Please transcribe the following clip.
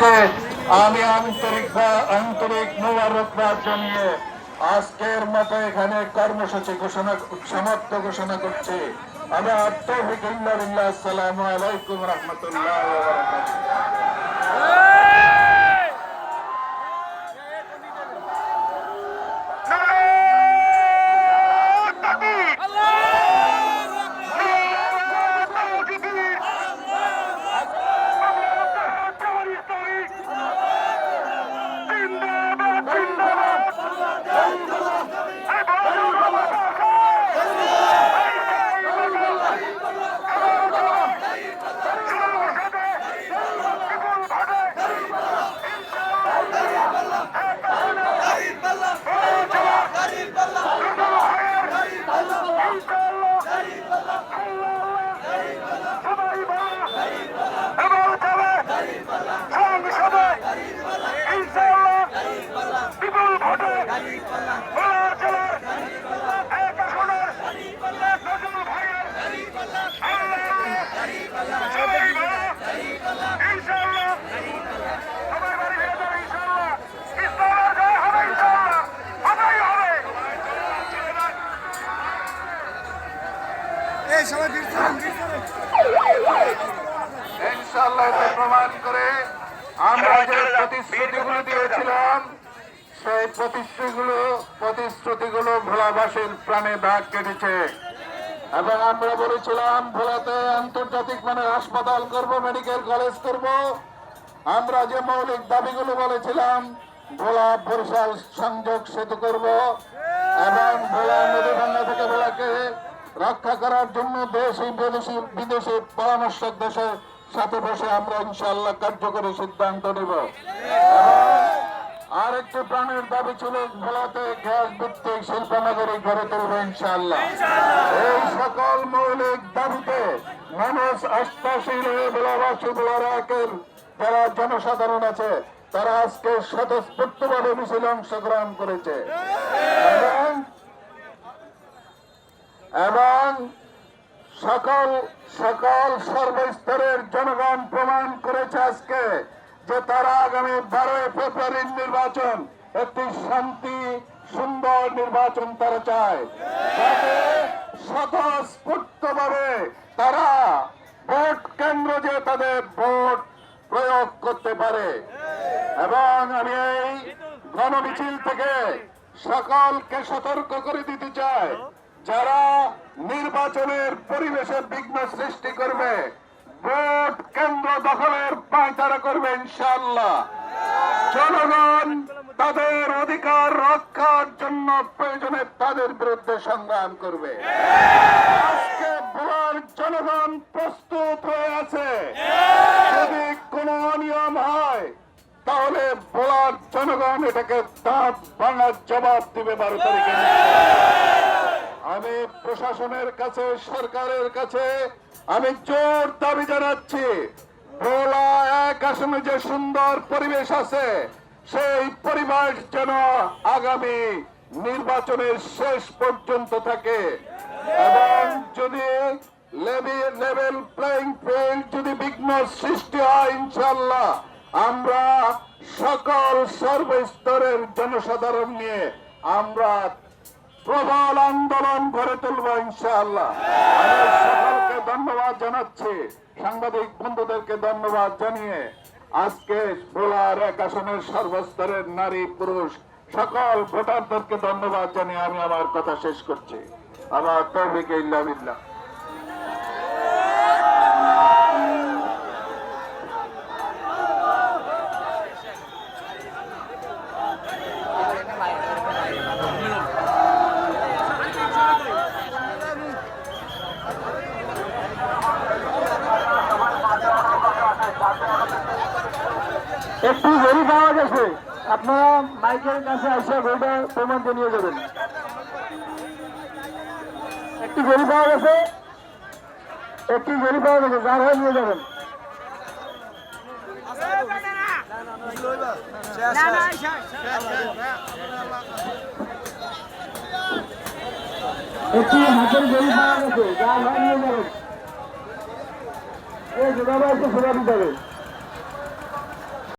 থেকে আমি আন্তরিক মোবারকবাদ জানিয়ে আজকের মতো এখানে কর্মসূচি সমাপ্ত ঘোষণা করছি। আমার তৌফিক ইল্লা বিল্লাহ। আসসালামু আলাইকুম রহমতুল্লাহ। ইনশাআল্লাহ এটা প্রমাণ করে আমরা যে প্রতিশ্রুতিগুলো দিয়েছিলাম সেই প্রতিশ্রুতিগুলো ভোলাবাসীর প্রাণে দাগ কেটেছে। এবং আমরা বলেছিলাম ভোলাতে আন্তর্জাতিক মানের হাসপাতাল করব, মেডিকেল কলেজ করব। আমরা যে মৌলিক দাবিগুলো বলেছিলাম, ভোলা বরিশাল সংযোগ সেতু করব এবং ভোলা নদীভাঙ্গা থেকে ভোলাকে রক্ষা করার জন্য দেশি বিদেশি পরামর্শক দেশের সাথে বসে আমরা ইনশাআল্লাহ কার্যকরী সিদ্ধান্ত নেব। আর একটি প্রাণের দাবি ছিল ভোলাতে গ্যাস ভিত্তিক শিল্পনগরী গড়ে তুলবে ইনশাআল্লাহ। এই সকল মৌলিক দাবিতে মানুষ আস্থাশীল হয়ে ভোলাবাসী ভোলার একের যারা জনসাধারণ আছে তারা আজকে স্বতঃস্ফূর্তভাবে মিছিলে অংশগ্রহণ করেছে এবং সকল সর্বস্তরের জনগণ প্রমাণ করেছে আজকে যে তারা আগামী 12 ফেব্রুয়ারির নির্বাচন একটি শান্তি সুন্দর নির্বাচন তারা চায়, যাতে স্বতঃস্ফূর্তভাবে তারা ভোট কেন্দ্র যে তাদের ভোট প্রয়োগ করতে পারে। এবং আমি এই গণমিছিল থেকে সকলকে সতর্ক করে দিতে চাই, যারা নির্বাচনের পরিবেশে বিঘ্ন সৃষ্টি করবে, ভোট কেন্দ্র দখলের পায়তারা করবে ইনশাআল্লাহ। জনগণ তাদের অধিকার রক্ষার জন্য প্রয়োজনে তাদের বিরুদ্ধে সংগ্রাম করবে। আজকে ভোলার জনগণ প্রস্তুত হয়ে আছে। যদি কোনো অনিয়ম হয় তাহলে ভোলার জনগণ এটাকে দাঁত ভাঙার জবাব দিবে 12 তারিখে। আমি প্রশাসনের কাছে, সরকারের কাছে আমি জোর দাবি জানাচ্ছি, ভোলা 1 আসনে যে সুন্দর পরিবেশ আছে সেই পরিবেশ যেন আগামী নির্বাচনের শেষ পর্যন্ত থাকে। এবং যদি লেভেল প্লেইং ফিল্ড যদি বিঘ্ন সৃষ্টি হয়, ইনশাআল্লাহ আমরা সকল সর্বস্তরের জনসাধারণ নিয়ে আমরা প্রবল আন্দোলন গড়ে তুলব ইনশাআল্লাহ। আমি সকলকে ধন্যবাদ জানাচ্ছি, সাংবাদিক বন্ধুদেরকে ধন্যবাদ জানিয়ে আজকে ভোলার 1 আসনের সর্বস্তরের নারী পুরুষ সকল ভোটারদেরকে ধন্যবাদ জানিয়ে আমি আমার কথা শেষ করছি। আমার তৌফিক ইল্লা বিল্লাহ। একটু গড়ি পাওয়া গেছে, আপনারা মাইকের কাছে আসে গড়িটা প্রমাণ নিয়ে যাবেন। একটি গড়ি পাওয়া গেছে, যার হয় নিয়ে যাবেন। একটি হাতের গড়ি পাওয়া গেছে, যার হয় নিয়ে যাবেন। এই জোড়াবা একটু সোজা দিতে হবে।